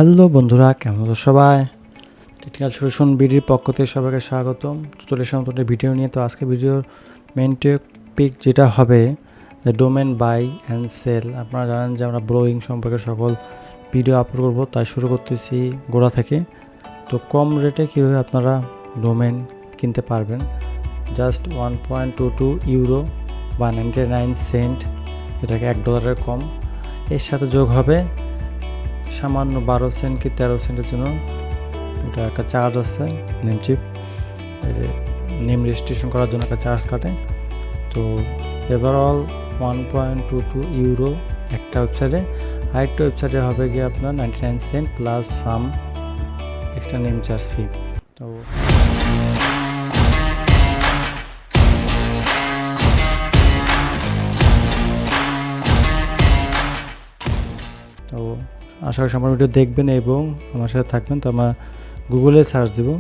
Hello বন্ধুরা, কেমন আছো সবাই? টেকনিক্যাল সলিউশন বিডির পক্ষ থেকে সবাইকে স্বাগতম। চলে এসলাম নতুন ভিডিও নিয়ে। তো আজকে ভিডিওর মেইন টপিক যেটা হবে ডোমেন বাই অ্যান্ড সেল। আপনারা জানেন যে আমরা ব্লগিং সম্পর্কে সকল ভিডিও আপলোড করবো, তাই শুরু করতেছি গোড়া থেকে। তো কম রেটে কীভাবে আপনারা ডোমেন কিনতে পারবেন, জাস্ট 1.22 ইউরো বা 99 সেন্ট, যেটাকে $1 কম। এর সাথে যোগ হবে সামান্য 12 সেন্ট কি 13 সেন্টের জন্য এটা একটা চার্জ আছে, নেমচিপ নেম রেজিস্ট্রেশন করার জন্য একটা চার্জ কাটে। তো ওভারঅল 1.22 ইউরো একটা ওয়েবসাইটে। আরেকটা ওয়েবসাইটে হবে গিয়ে আপনার 99 cent plus some extra name charge fee. তো আশা করি আমার ভিডিও দেখবেন এবং আমার সাথে থাকবেন। তো আমরা গুগলে সার্চ দেবো,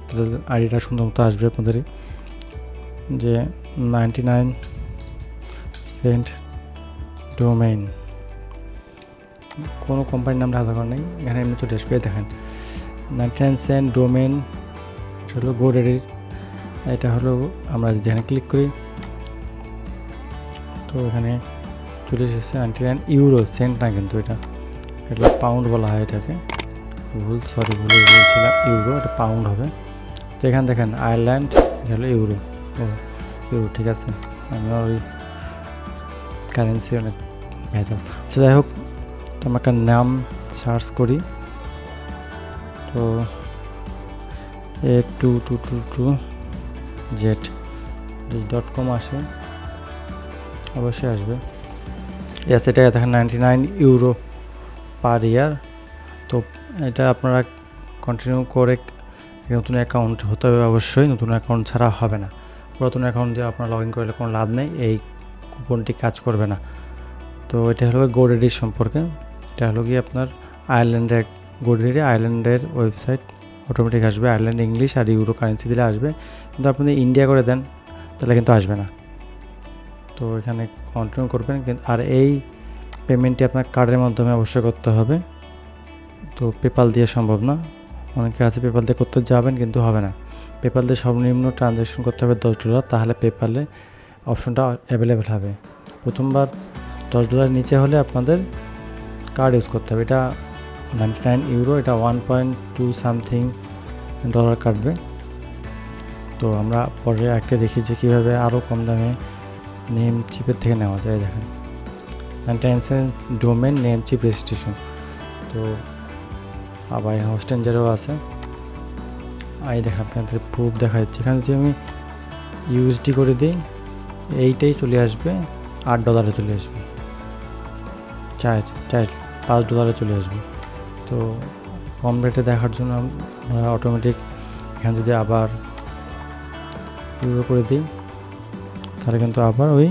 তাহলে আইডিটা সুন্দর মতো আসবে আপনাদের, যে 99 সেন্ট ডোমেইন। কোনো কোম্পানির নাম রাখা নেই, এখানে এমনি চলে আসবে। দেখেন 99 সেন্ট ডোমেইন, এটা হলো godaddy। এটা হলো আমরা যেখানে ক্লিক করি তো এখানে চলে এসেছে 99 ইউরো, সেন্ট না কিন্তু, এটা পাউন্ড বলা হয় এটাকে। ভুলে বলছিলাম, ইউরো, এটা পাউন্ড হবে। তো এখানে দেখেন আয়ারল্যান্ড, এটা হলো ইউরো। ইউরো ঠিক আছে, আমি ওই কারেন্সি অনেক ভেজাল। আচ্ছা যাই হোক, তো আমরা একটা নাম সার্চ করি। তো a2222z.com আসে, অবশ্যই আসবে। এটা দেখেন 99 ইউরো পার ইয়ার। তো এটা আপনারা কন্টিনিউ করে নতুন অ্যাকাউন্ট হতে হবে অবশ্যই, নতুন অ্যাকাউন্ট ছাড়া হবে না। পুরাতন অ্যাকাউন্ট দিয়ে আপনার লগ ইন করলে কোনো লাভ নেই, এই কুপনটি কাজ করবে না। তো এটা হলো godaddy সম্পর্কে। এটা হলো কি আপনার আয়ারল্যান্ডের godaddy, আয়ারল্যান্ডের ওয়েবসাইট, অটোমেটিক আসবে। আয়ারল্যান্ড ইংলিশ আর ইউরো কারেন্সি দিলে আসবে, কিন্তু আপনি ইন্ডিয়া করে দেন তাহলে কিন্তু আসবে না। তো এখানে কন্টিনিউ করবেন, কিন্তু আর এই পেমেন্টটি আপনার কার্ডের মাধ্যমে অবশ্যই করতে হবে। তো পেপাল দিয়ে সম্ভব না, অনেকে আছে পেপাল দিয়ে করতে যাবেন কিন্তু হবে না। পেপাল দিয়ে সর্বনিম্ন ট্রানজ্যাকশন করতে হবে $10, তাহলে পেপালে অপশনটা অ্যাভেলেবেল হবে। প্রথমবার $10 নিচে হলে আপনাদের কার্ড ইউজ করতে হবে। এটা 99 ইউরো, এটা 1.2 সামথিং ডলার কাটবে। তো আমরা পরে একটা দেখি যে কীভাবে আরও কম দামে নেমচিপের থেকে নেওয়া যায়। দেখেন 99 সেন্ট ডোমেন নেমচিপ রেজিস্ট্রেশন। তো আবার হোস্টেঞ্জারও আছে। দেখেন আপনাদের প্রুফ দেখা যাচ্ছে। এখানে যদি আমি ইউএসডি করে দিই, এইটাই চলে আসবে $8 চলে আসবে, $5 চলে আসবে। তো কম রেটে দেখার জন্য আমরা অটোমেটিক এখানে যদি আবার ইউরো করে দিই তাহলে কিন্তু আবার ওই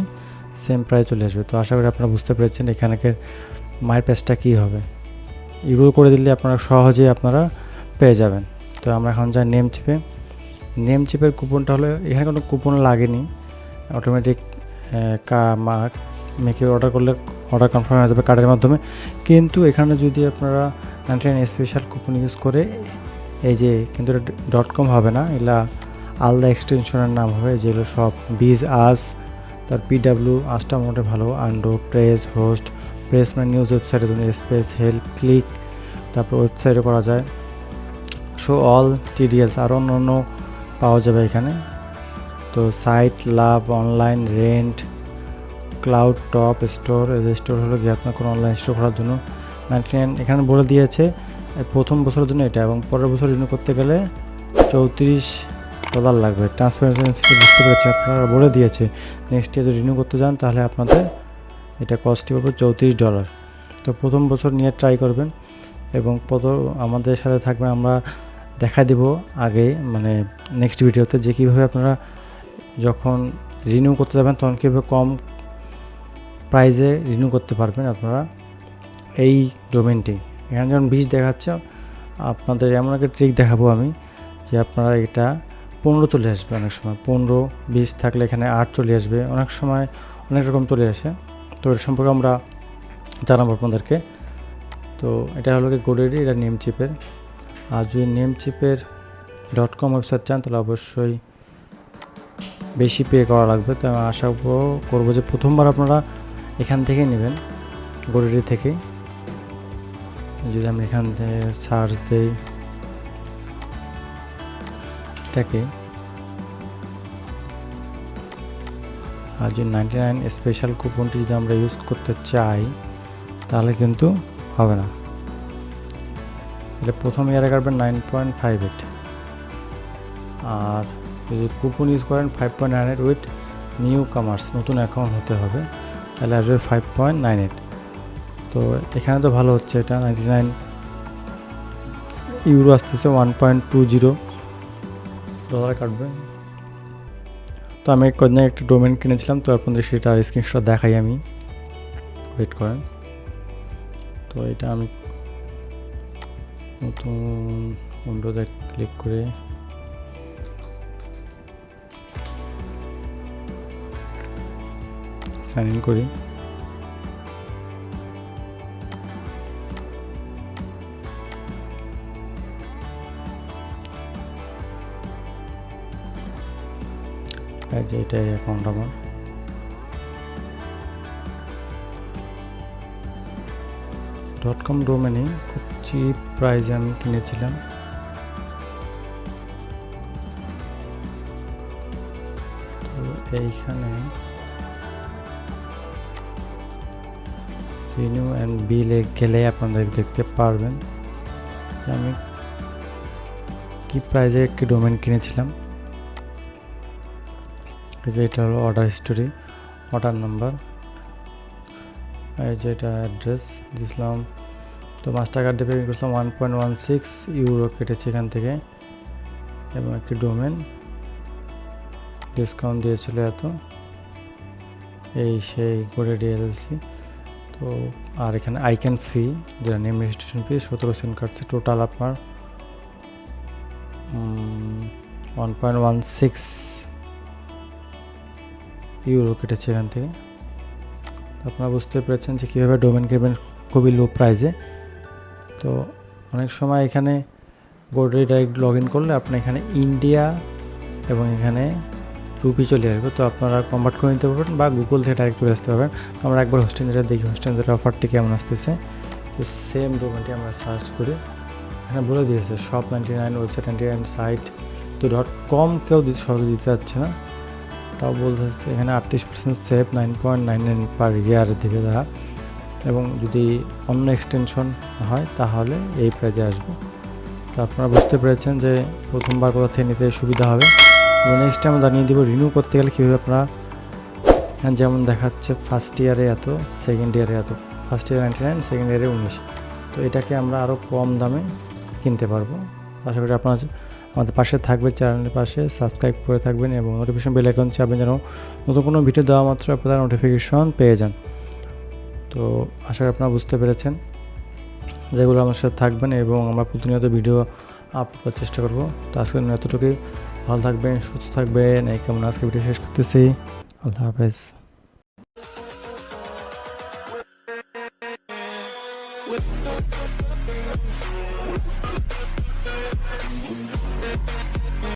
সেম প্রাইস চলে আসবে। তো আশা করি আপনারা বুঝতে পেরেছেন এখানকার মায়ের প্রাইসটা কী হবে। ইউরো করে দিলে আপনারা সহজেই আপনারা পেয়ে যাবেন। তো আমরা এখন যাই নেমচিপের কুপনটা হলো, এখানে কোনো কুপন লাগেনি, অটোমেটিক মেকে অর্ডার করলে অর্ডার কনফার্ম হয়ে যাবে কার্ডের মাধ্যমে। কিন্তু এখানে যদি আপনারা 99 স্পেশাল কুপন ইউজ করে, এই যে কিন্তু এটা .com হবে না, এগুলা আলাদা এক্সটেনশনের নাম হবে, যেগুলো সব বিজ আস, তার পিডাব্লিউ আসটা মোটে ভালো, আন্ডো, প্রেস, হোস্ট, প্রেস মানে নিউজ ওয়েবসাইটের জন্য, স্পেস, হেল্প, ক্লিক, তারপর ওয়েবসাইটে করা যায়, শো অল, টিডিএলস, আরও অন্য পাওয়া যাবে এখানে। তো site, love, online, rent, cloud, top, store. Store হলো গিয়ে আপনার কোনো অনলাইন স্টোর করার জন্য 99 এখানে বলে দিয়েছে প্রথম বছরের জন্য এটা, এবং পরের বছর রিনিউ করতে গেলে $34 লাগবে। ট্রান্সপারেন্সি বুঝতে পেরেছি, আপনারা বলে দিয়েছে নেক্সট ইয়ার যদি রিনিউ করতে যান তাহলে আপনাদের এটা কস্টই পড়বে $34। তো প্রথম বছর নিয়ে ট্রাই করবেন এবং আমাদের সাথে থাকবেন। আমরা দেখা দেব আগে, মানে নেক্সট ভিডিওতে, যে কীভাবে আপনারা যখন রিনিউ করতে যাবেন তখন কীভাবে কম প্রাইজে রিনিউ করতে পারবেন আপনারা এই ডোমেনটি। এখানে যেমন 20 দেখাচ্ছে, আপনাদের এমন একটা ট্রিক দেখাবো আমি, যে আপনারা এটা 15 চলে আসবে, অনেক সময় 15-20 থাকলে এখানে 8 চলে আসবে, অনেক সময় অনেক রকম চলে আসে। তো এর সম্পর্কে আমরা জানাবো আপনাদেরকে। তো তো এটা হলো কি godaddy, এটা namecheap-এর। আর যদি namecheap-এর .com ওয়েবসাইট চান তাহলে অবশ্যই বেশি পে করা লাগবে। তো আমি আশা করবো যে প্রথমবার আপনারা এখান থেকে নেবেন, godaddy থেকে। যদি আমি এখান থেকে সার্চ দিই এটাকে, আর যদি 99 স্পেশাল কুপনটি যদি আমরা ইউজ করতে চাই তাহলে কিন্তু হবে না। এটা প্রথম ইয়ারে কাটবেন 9.58, আর যদি কুপন ইউজ করেন 5.98 উইথ নিউ কামার্স, নতুন অ্যাকাউন্ট হতে হবে, তাহলে আসবে 5.98। তো এখানে তো ভালো হচ্ছে, এটা 99 ইউরো আসতেছে, $1.20 কাটবে। তো আমি কদিন একটা ডোমেন কিনেছিলাম, তো আপনাদের সেটা স্ক্রিনশট দেখাই আমি, ওয়েট করেন। তো এটা আমি নতুন উইন্ডোতে ক্লিক করে সাইন ইন করি। যে এটাই অ্যাকাউন্ট আমার। .com ডোমেনে খুব চিপ প্রাইসে আমি কিনেছিলাম। তো এইখানে রিনিউ অ্যান্ড বিলে গেলে আপনাদের দেখতে পারবেন যে আমি কি প্রাইসে একটি ডোমেন কিনেছিলাম। এটা হলো অর্ডার হিস্টোরি, অর্ডার নাম্বার, এই যে এটা অ্যাড্রেস দিয়েছিলাম। তো মাস্টার কার্ড দিয়ে পেমেন্ট করছিলাম, 1.16 ইউরো কেটেছে এখান থেকে, এবং একটি ডোমেন ডিসকাউন্ট দিয়েছিল এত, এই সেই godaddy LLC। তো আর এখানে আইকন ফি, যেটা নেম রেজিস্ট্রেশন ফি 17% কাটছে, টোটাল আপনার 1.16 ইউরো কেটেছে এখান থেকে। আপনারা বুঝতে পেরেছেন যে কীভাবে ডোমেন কিনবেন খুবই লো প্রাইসে। তো অনেক সময় এখানে godaddy ডাইরেক্ট লগ ইন করলে আপনি এখানে ইন্ডিয়া এবং এখানে রুপি চলে আসবে, তো আপনারা কনভার্ট করে নিতে পারবেন, বা গুগল থেকে ডাইরেক্ট চলে আসতে পারবেন। আমরা একবার হোস্টেঞ্জারে দেখি হোস্টেঞ্জারের অফারটি কেমন আসতেছে। তো সেম ডোমেনটি আমরা সার্চ করি, এখানে বলে দিয়েছে শপ 99, ওয়েবসাইট 99, সাইট তো .com কেউ সহজে দিতে যাচ্ছে না, তাও বলতেছে এখানে 38% সেভ, 9.99 পার ইয়ার দিবে তারা, এবং যদি অন্য এক্সটেনশন হয় তাহলে এই প্রাইজে আসবে। তো আপনারা বুঝতে পেরেছেন যে প্রথমবার কোথা থেকে নিতে সুবিধা হবে। এবং নেক্সট টাইম জানিয়ে দিব রিনিউ করতে গেলে কীভাবে আপনারা, যেমন দেখাচ্ছে ফার্স্ট ইয়ারে এত, সেকেন্ড ইয়ারে এত, ফার্স্ট ইয়ারে 99, সেকেন্ড ইয়ারে 19। তো এটাকে আমরা আরও কম দামে কিনতে পারবো। আশা করি আপনারা আমাদের পাশে থাকবে, চ্যানেলের পাশে সাবস্ক্রাইব করে থাকবেন এবং নোটিফিকেশন বেল আইকন চাপবেন যেন নতুন কোনো ভিডিও দেওয়া মাত্র আপনারা নোটিফিকেশন পেয়ে যান। তো আশা করি আপনারা বুঝতে পেরেছেন, যেগুলো আমার সাথে থাকবেন এবং আমরা প্রতিনিয়ত ভিডিও আপলোড করার চেষ্টা করব। তো আজকে এতটুকুই, ভালো থাকবেন, সুস্থ থাকবেন, এই কেমন আজকে ভিডিও শেষ করতেছি। আল্লাহ হাফেজ।